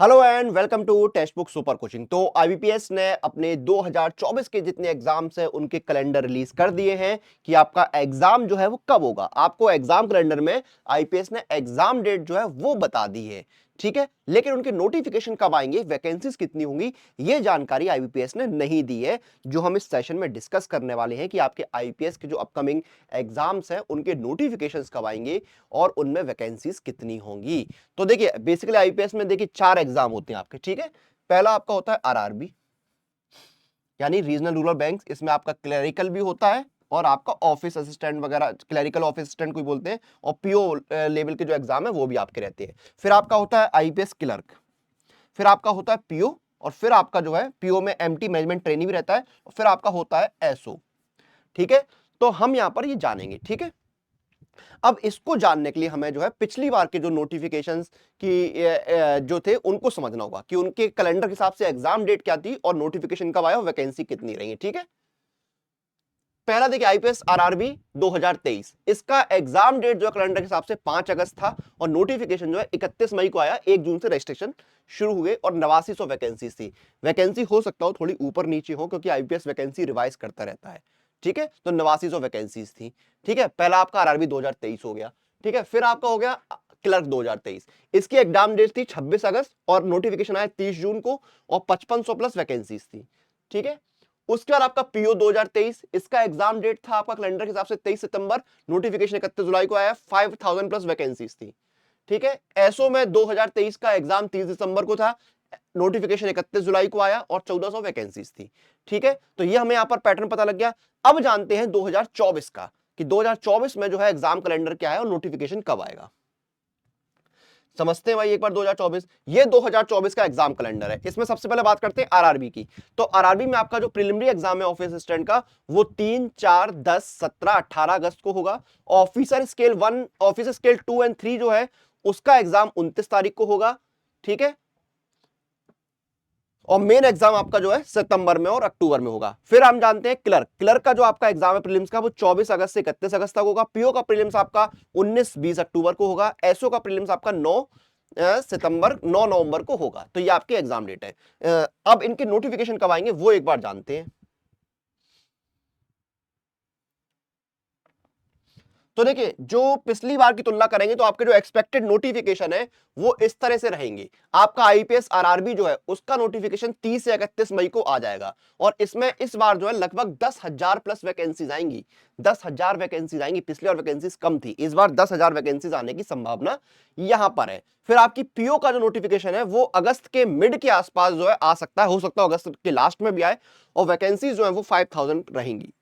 Hello and welcome to text book super coaching. तो IBPS ने अपने 2024 के जितने एग्जाम्स हैं उनके कैलेंडर रिलीज कर दिए हैं कि आपका एग्जाम जो है वो कब होगा। आपको एग्जाम कैलेंडर में आईपीएस ने एग्जाम डेट जो है वो बता दी है, ठीक है। लेकिन उनके नोटिफिकेशन कब आएंगे, वैकेंसीज कितनी होंगी, ये जानकारी आईबीपीएस ने नहीं दी है। जो हम इस सेशन में डिस्कस करने वाले हैं कि आपके आईपीएस के जो अपकमिंग एग्जाम्स हैं उनके नोटिफिकेशंस कब आएंगे और उनमें वैकेंसीज कितनी होंगी। तो देखिए बेसिकली आईपीएस में देखिए 4 एग्जाम होते हैं आपके, ठीक है। पहला आपका होता है आरआरबी यानी रीजनल रूरल बैंक। इसमें आपका क्लरिकल भी होता है और आपका ऑफिस असिस्टेंट वगैरह, क्लरिकल ऑफिस असिस्टेंट कोई बोलते हैं, और पीओ लेवल के जो एग्जाम है वो भी आपके रहते हैं। फिर आपका होता है आईपीएस क्लर्क, फिर आपका होता है पीओ, और फिर आपका जो है पीओ में एमटी मैनेजमेंट ट्रेनी भी रहता है, और फिर आपका होता है एसओ, ठीक है। तो हम यहां पर ये जानेंगे, ठीक है। अब इसको जानने के लिए हमें जो है पिछली बार के जो नोटिफिकेशंस की जो थे उनको समझना होगा कि उनके कैलेंडर के हिसाब से एग्जाम डेट क्या थी और नोटिफिकेशन कब आया और वैकेंसी कितनी रही है, ठीक है। पहला देखिए आईपीएस आरआरबी 2023, इसका एग्जाम डेट जो कैलेंडर के हिसाब से 5 अगस्त था और नोटिफिकेशन जो है 31 मई को आया। 1 जून से रजिस्ट्रेशन शुरू हुए और 8900 वैकेंसी थी। वैकेंसी हो सकता हो थोड़ी ऊपर नीचे हो क्योंकि आईपीएस वैकेंसी रिवाइज करता रहता है, ठीक है। तो 8900 वैकेंसीज थी, ठीक है। पहला आपका आरआरबी 2023 हो गया, ठीक है। फिर आपका हो गया क्लर्क 2023, इसकी एग्जाम डेट थी 26 अगस्त और नोटिफिकेशन आया 30 जून को और 5500 प्लस वैकेंसीज थी, ठीक है। उसके बाद आपका पीओ 2023, इसका एग्जाम डेट था आपका कैलेंडर के हिसाब से 23 सितंबर, नोटिफिकेशन 31 जुलाई को आया। 5000 प्लस वैकेंसीज थी, ठीक है। एसओ में 2023 का एग्जाम 30 दिसंबर को था, नोटिफिकेशन 31 जुलाई को आया और 1400 वैकेंसीज थी, ठीक है। तो ये हमें यहां पर पैटर्न पता लग गया। अब जानते हैं 2024 का कि 2024 में जो है एग्जाम कैलेंडर क्या है और नोटिफिकेशन कब आएगा। समझते हैं भाई एक बार 2024, ये 2024 का एग्जाम कैलेंडर है। इसमें सबसे पहले बात करते हैं आरआरबी की। तो आरआरबी में आपका जो प्रिलिमिनरी एग्जाम है ऑफिस असिस्टेंट का वो 3, 4, 10, 17, 18 अगस्त को होगा। Officer scale 1, officer scale 2 and 3 जो है उसका एग्जाम 29 तारीख को होगा, ठीक है। और मेन एग्जाम आपका जो है सितंबर में और अक्टूबर में होगा। फिर हम जानते हैं क्लर्क, क्लर्क का जो आपका एग्जाम है प्रीलिम्स का वो 24 अगस्त से 31 अगस्त तक होगा। पीओ का प्रीलिम्स आपका 19-20 अक्टूबर को होगा। एसओ का प्रीलिम्स आपका 9 नवंबर को होगा। तो ये आपकी एग्जाम डेट है। अब इनके नोटिफिकेशन कब आएंगे वो एक बार जानते हैं। तो देखिए जो पिछली बार की तुलना करेंगे तो आपके जो एक्सपेक्टेड नोटिफिकेशन है वो इस तरह से रहेंगे। आपका आईपीएस आरआरबी जो है उसका नोटिफिकेशन 30 से 31 मई को आ जाएगा और इसमें इस बार जो है लगभग 10,000 प्लस वैकेंसीज आएंगी। 10,000 वैकेंसीज आएंगी। पिछली बार वैकेंसीज कम थी, इस बार 10,000 वैकेंसीज आने की संभावना यहां पर है। फिर आपकी पीओ का जो नोटिफिकेशन है वो अगस्त के मिड के आसपास जो है आ सकता है, हो सकता है अगस्त के लास्ट में भी आए और वैकेंसीज जो है वो 5,000 रहेंगी।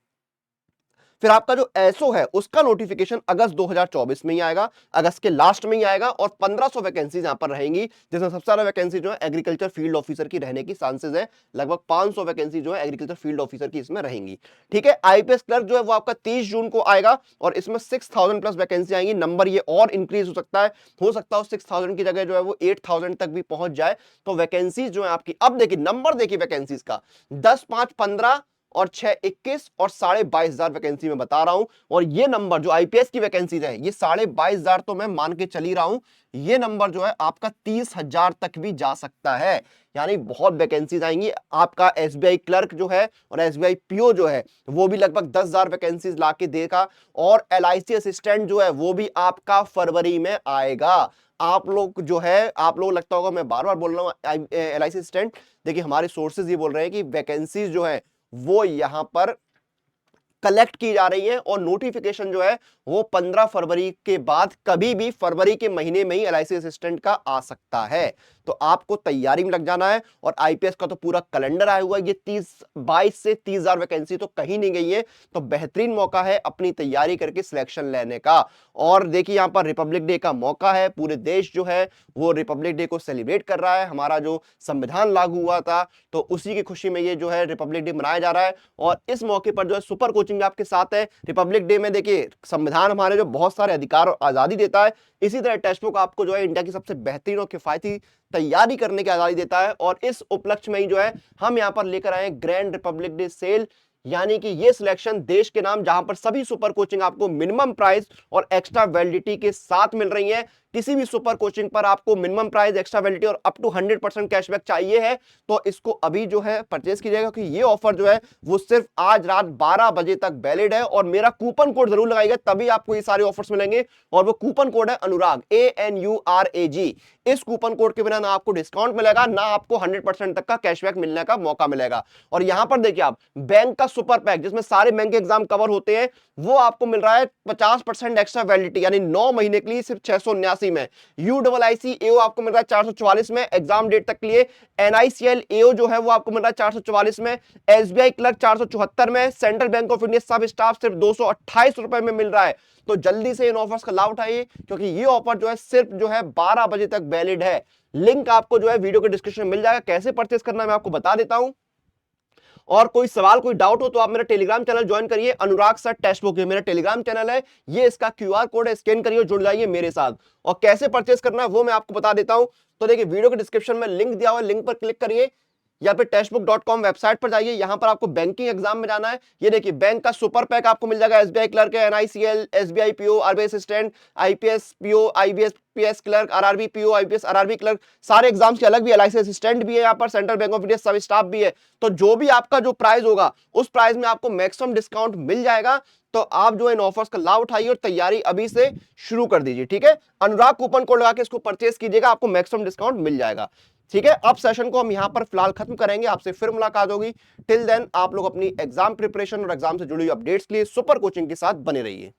फिर आपका जो एसओ है उसका नोटिफिकेशन अगस्त 2024 में ही आएगा, अगस्त के लास्ट में ही आएगा और 1500 वैकेंसीज यहां पर रहेंगी, जिसमें सबसे ज्यादा वैकेंसी जो है एग्रीकल्चर फील्ड ऑफिसर की रहने की चांसेस है। लगभग 500 वैकेंसी जो है एग्रीकल्चर फील्ड ऑफिसर की इसमें रहेंगी, ठीक है। आईपीएस क्लर्क जो है वो आपका 30 जून को आएगा और इसमें 6000 प्लस वैकेंसी आएंगी। नंबर ये और इंक्रीज हो सकता है, 6000 की जगह जो है वो 8000 तक भी पहुंच जाए। तो वैकेंसीज जो है आपकी, अब देखिए नंबर देखिए वैकेंसीज का, 10, 5, 15 और 6, 21 और 22,500 वैकेंसी में बता रहा हूं। और ये नंबर जो आईपीएस की वैकेंसीज है ये 22,500 तो मैं मान के चल ही रहा हूं, ये नंबर जो है आपका 30,000 तक भी जा सकता है। यानी बहुत वैकेंसीज आएंगी। आपका एसबीआई क्लर्क जो है और एसबीआई पीओ जो है वो भी लगभग 10,000 वैकेंसीज ला के देगा और एलआईसी असिस्टेंट जो है वो भी आपका फरवरी में आएगा। आप लोग जो है, आप लोग लगता होगा मैं बार बार बोल रहा हूं एलआईसी असिस्टेंट, देखिए हमारे सोर्सेज ये बोल रहे हैं कि वैकेंसीज जो है वो यहां पर कलेक्ट की जा रही है और नोटिफिकेशन जो है वो 15 फरवरी के बाद कभी भी फरवरी के महीने में ही एलआईसी असिस्टेंट का आ सकता है। तो आपको तैयारी में लग जाना है। और आईपीएस का तो पूरा कैलेंडर आया हुआ है, ये 22 से 30,000 वैकेंसी तो कहीं नहीं गई है। तो बेहतरीन मौका है अपनी तैयारी करके सिलेक्शन लेने का। और देखिए यहां पर रिपब्लिक डे का मौका है, पूरे देश जो है वो रिपब्लिक डे को सेलिब्रेट कर रहा है। हमारा जो संविधान लागू हुआ था तो उसी की खुशी में ये जो है रिपब्लिक डे मनाया जा रहा है। और इस मौके पर जो है सुपर कोचिंग आपके साथ है। रिपब्लिक डे में देखिए संविधान हमारे जो बहुत सारे अधिकार और आजादी देता है, इसी तरह टेक्स्ट बुक आपको जो है इंडिया की सबसे बेहतरीन और किफायती तैयारी करने की आजादी देता है। और इस उपलक्ष्य में ही जो है हम यहां पर लेकर आए ग्रैंड रिपब्लिक डे सेल, यानी कि ये सिलेक्शन देश के नाम, जहां पर सभी सुपर कोचिंग आपको मिनिमम प्राइस और एक्स्ट्रा वैलिडिटी के साथ मिल रही है। किसी भी सुपर कोचिंग पर आपको मिनिमम प्राइस, एक्स्ट्रा वैलिडिटी और अप टू 100% कैशबैक चाहिए है तो इसको अभी जो है परचेस कीजिएगा, क्योंकि ये ऑफर जो है वो सिर्फ आज रात 12 बजे तक वैलिड है और मेरा कूपन कोड जरूर लगाइएगा, तभी आपको ये सारे ऑफर्स मिलेंगे। और वो कूपन कोड है अनुराग, ANURAG। इस कूपन कोड के बिना ना आपको डिस्काउंट मिलेगा, ना आपको 100% तक का कैशबैक मिलने का मौका मिलेगा। और यहां पर देखिए आप, बैंक का सुपर पैक जिसमें सारे बैंक के एग्जाम कवर होते हैं, वो आपको मिल रहा है 50% एक्स्ट्रा वैलिडिटी, यानी 9 महीने के लिए सिर्फ 679 में। UIIC AO आपको मिल रहा है 444 में एग्जाम डेट तक के लिए। NICL AO जो है वो आपको मिल रहा है 444 में। SBI क्लर्क 474 में। सेंट्रल बैंक ऑफ इंडिया सब स्टाफ सिर्फ 228 रुपए में मिल रहा है। तो जल्दी से इन ऑफर्स का लाभ उठाइए, क्योंकि ये ऑफर जो है सिर्फ जो है 12 बजे तक वैलिड है। लिंक आपको जो है वीडियो के डिस्क्रिप्शन में मिल जाएगा। कैसे परचेस करना है मैं आपको बता देता हूं। और कोई सवाल, कोई डाउट हो तो आप मेरा टेलीग्राम चैनल ज्वाइन करिए, अनुराग सर टेक्स्ट बुक, मेरा टेलीग्राम चैनल है, ये इसका QR कोड है, स्कैन करिए, जुड़ जाइए मेरे साथ। और कैसे परचेस करना है वो मैं आपको बता देता हूं। तो देखिए वीडियो के डिस्क्रिप्शन में लिंक दिया हुआ है, लिंक पर क्लिक करिए या फिर टेक्स्टबुक.com वेबसाइट पर जाइए। यहां पर आपको बैंकिंग एग्जाम में जाना है। ये देखिए बैंक का सुपर पैक आपको मिल जाएगा, SBI क्लर्क है, NICL, SBI PO, RBI assistant, IPS PO, IBS PS clerk, RRB PO, IPS RRB clerk, सारे एग्जाम्स के अलग भी, LIC असिस्टेंट भी है, यहाँ पर सेंट्रल बैंक ऑफ इंडिया सब स्टाफ भी है। तो जो भी आपका जो प्राइस होगा उस प्राइस में आपको मैक्सिमम डिस्काउंट मिल जाएगा। तो आप जो इन ऑफर्स का लाभ उठाइए और तैयारी अभी से शुरू कर दीजिए, ठीक है। अनुराग कूपन कोड लगा के इसको परचेस कीजिएगा, आपको मैक्सिमम डिस्काउंट मिल जाएगा, ठीक है। अब सेशन को हम यहां पर फिलहाल खत्म करेंगे, आपसे फिर मुलाकात होगी। टिल देन आप लोग अपनी एग्जाम प्रिपरेशन और एग्जाम से जुड़ी हुई अपडेट्स के लिए सुपर कोचिंग के साथ बने रहिए।